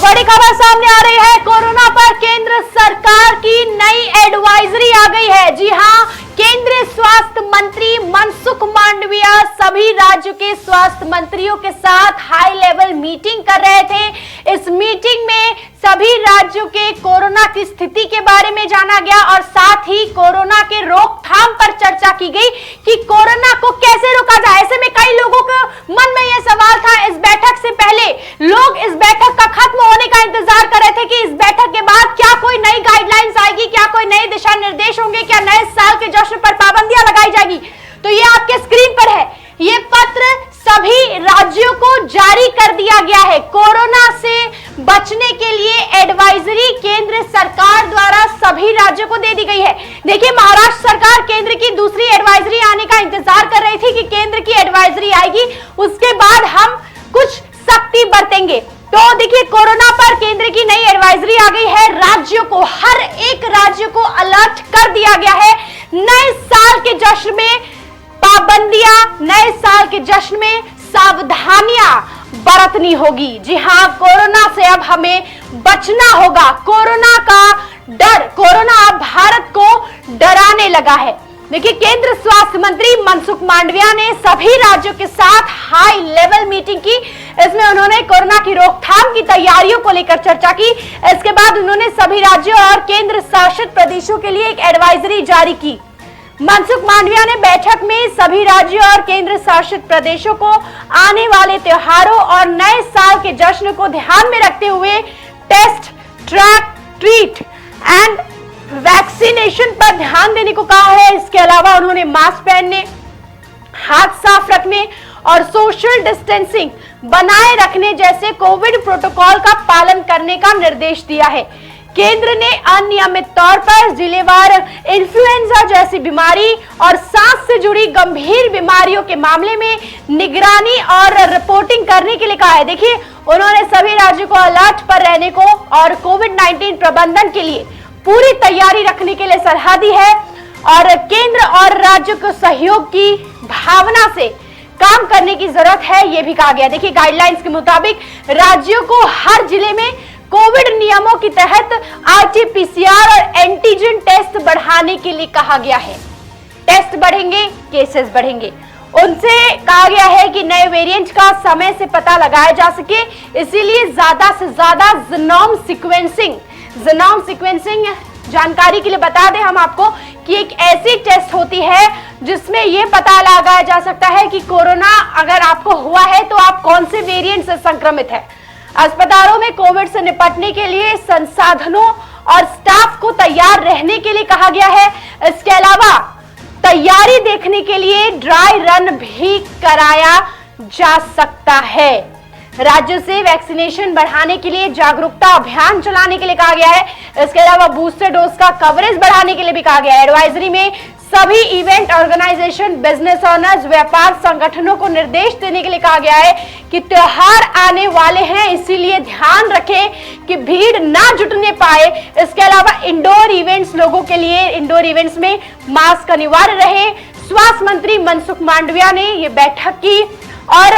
बड़ी खबर सामने आ रही है। कोरोना पर केंद्र सरकार की नई एडवाइजरी आ गई है। जी हां, केंद्रीय स्वास्थ्य मंत्री मनसुख मांडविया सभी राज्यों के स्वास्थ्य मंत्रियों के साथ हाई लेवल मीटिंग कर रहे थे। इस मीटिंग में सभी राज्यों के कोरोना की स्थिति के बारे में जाना गया और साथ ही कोरोना के रोकथाम पर चर्चा की गई कि कोरोना को कैसे रोका जाए। ऐसे में कई लोगों के मन में यह सवाल था। इस बैठक से पहले लोग इस बैठक का खत्म होने का इंतजार कर रहे थे कि इस बैठक के बाद क्या कोई नई गाइडलाइंस आएगी, क्या कोई नए दिशा निर्देश होंगे, क्या नए साल के जश्न पर पाबंदियां लगाई जाएगी। तो ये आपके स्क्रीन पर है, ये पत्र सभी राज्यों को जारी कर दिया गया है। कोरोना से बचने के लिए एडवाइजरी केंद्र सरकार द्वारा सभी राज्यों को दे दी गई है। देखिए, महाराष्ट्र सरकार केंद्र की दूसरी एडवाइजरी आने का इंतजार कर रही थी कि केंद्र की एडवाइजरी आएगी, उसके बाद हम कुछ सख्ती बरतेंगे। तो देखिए, कोरोना पर केंद्र की नई एडवाइजरी आ गई है। राज्यों को, हर एक राज्य को अलर्ट कर दिया गया है। नए साल के जश्न में पाबंदियां, नए साल के जश्न में सावधानियां बरतनी होगी। जी हां, कोरोना से अब हमें बचना होगा। कोरोना का डर, कोरोना अब भारत को डराने लगा है। देखिए, केंद्र स्वास्थ्य मंत्री मनसुख मांडविया ने सभी राज्यों के साथ हाई लेवल मीटिंग की। इसमें उन्होंने कोरोना की रोकथाम की तैयारियों को लेकर चर्चा की। इसके बाद उन्होंने सभी राज्यों और केंद्र शासित प्रदेशों के लिए एक एडवाइजरी जारी की। मनसुख मांडविया ने बैठक में सभी राज्यों और केंद्र शासित प्रदेशों को आने वाले त्योहारों और नए साल के जश्न को ध्यान में रखते हुए test, track, treat and vaccination पर ध्यान देने को कहा है। इसके अलावा उन्होंने मास्क पहनने, हाथ साफ रखने और सोशल डिस्टेंसिंग बनाए रखने जैसे कोविड प्रोटोकॉल का पालन करने का निर्देश दिया है। केंद्र ने अनियमित तौर पर जिलेवार इन्फ्लुएंजा जैसी बीमारी और सांस से जुड़ी गंभीर बीमारियों के मामले में निगरानी और रिपोर्टिंग करने के लिए कहा है। देखिए, उन्होंने सभी राज्यों को अलर्ट पर रहने को और कोविड-19 प्रबंधन के लिए पूरी तैयारी रखने के लिए सलाह दी है और केंद्र और राज्यों को सहयोग की भावना से काम करने की जरूरत है, यह भी कहा गया। देखिए, गाइडलाइंस के मुताबिक राज्यों को हर जिले में कोविड नियमों के तहत आरटी-पीसीआर और एंटीजन टेस्ट बढ़ाने के लिए कहा गया है। टेस्ट बढ़ेंगे, केसेस बढ़ेंगे। उनसे कहा गया है कि नए वेरिएंट का समय से पता लगाया जा सके, इसीलिए ज्यादा से ज्यादा जीनोम सीक्वेंसिंग जानकारी के लिए बता दें हम आपको कि एक ऐसी टेस्ट होती है जिसमें यह पता लगाया जा सकता है कि कोरोना अगर आपको हुआ है तो आप कौन से वेरिएंट से संक्रमित है। अस्पतालों में कोविड से निपटने के लिए संसाधनों और स्टाफ को तैयार रहने के लिए कहा गया है। इसके अलावा तैयारी देखने के लिए ड्राई रन भी कराया जा सकता है। राज्यों से वैक्सीनेशन बढ़ाने के लिए जागरूकता अभियान चलाने के लिए कहा गया है। इसके अलावा बूस्टर डोज का कवरेज बढ़ाने के लिए भी कहा गया है। एडवाइजरी में सभी इवेंट ऑर्गेनाइजेशन, बिजनेस ओनर्स, व्यापार संगठनों को निर्देश देने के लिए कहा गया है कि त्योहार आने वाले हैं, इसीलिए ध्यान रखें कि भीड़ ना जुटने पाए। इसके अलावा इंडोर इवेंट्स, लोगों के लिए इंडोर इवेंट्स में मास्क अनिवार्य रहे। स्वास्थ्य मंत्री मनसुख मांडविया ने ये बैठक की और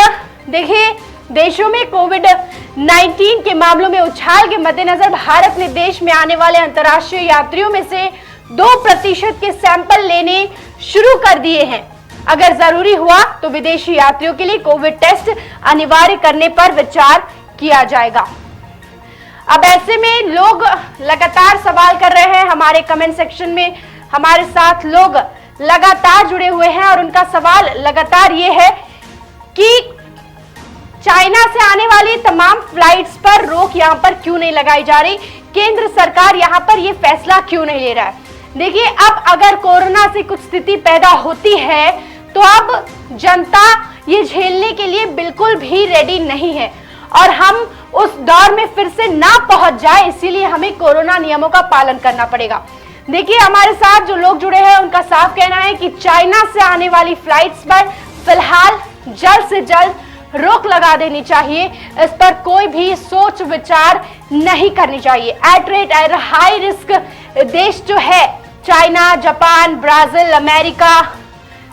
देखिए, देशों में कोविड-19 के मामलों में उछाल के मद्देनजर भारत ने देश में आने वाले अंतर्राष्ट्रीय यात्रियों में से 2% के सैंपल लेने शुरू कर दिए हैं। अगर जरूरी हुआ तो विदेशी यात्रियों के लिए कोविड टेस्ट अनिवार्य करने पर विचार किया जाएगा। अब ऐसे में लोग लगातार सवाल कर रहे हैं। हमारे कमेंट सेक्शन में हमारे साथ लोग लगातार जुड़े हुए हैं और उनका सवाल लगातार ये है कि चाइना से आने वाली तमाम फ्लाइट्स पर रोक यहां पर क्यों नहीं लगाई जा रही, केंद्र सरकार यहां पर यह फैसला क्यों नहीं ले रहा है। देखिए, अब अगर कोरोना से कुछ स्थिति पैदा होती है तो अब जनता ये झेलने के लिए बिल्कुल भी रेडी नहीं है और हम उस दौर में फिर से ना पहुंच जाए, इसीलिए हमें कोरोना नियमों का पालन करना पड़ेगा। देखिए, हमारे साथ जो लोग जुड़े हैं उनका साफ कहना है कि चाइना से आने वाली फ्लाइट्स पर फिलहाल जल्द से जल्द रोक लगा देनी चाहिए। इस पर कोई भी सोच विचार नहीं करनी चाहिए। एट हाई रिस्क देश जो है चाइना, जापान, ब्राजील, अमेरिका,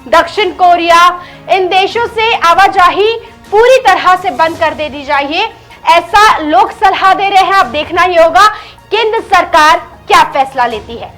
दक्षिण कोरिया, इन देशों से आवाजाही पूरी तरह से बंद कर दे दी चाहिए। ऐसा लोग सलाह दे रहे हैं। अब देखना ही होगा केंद्र सरकार क्या फैसला लेती है।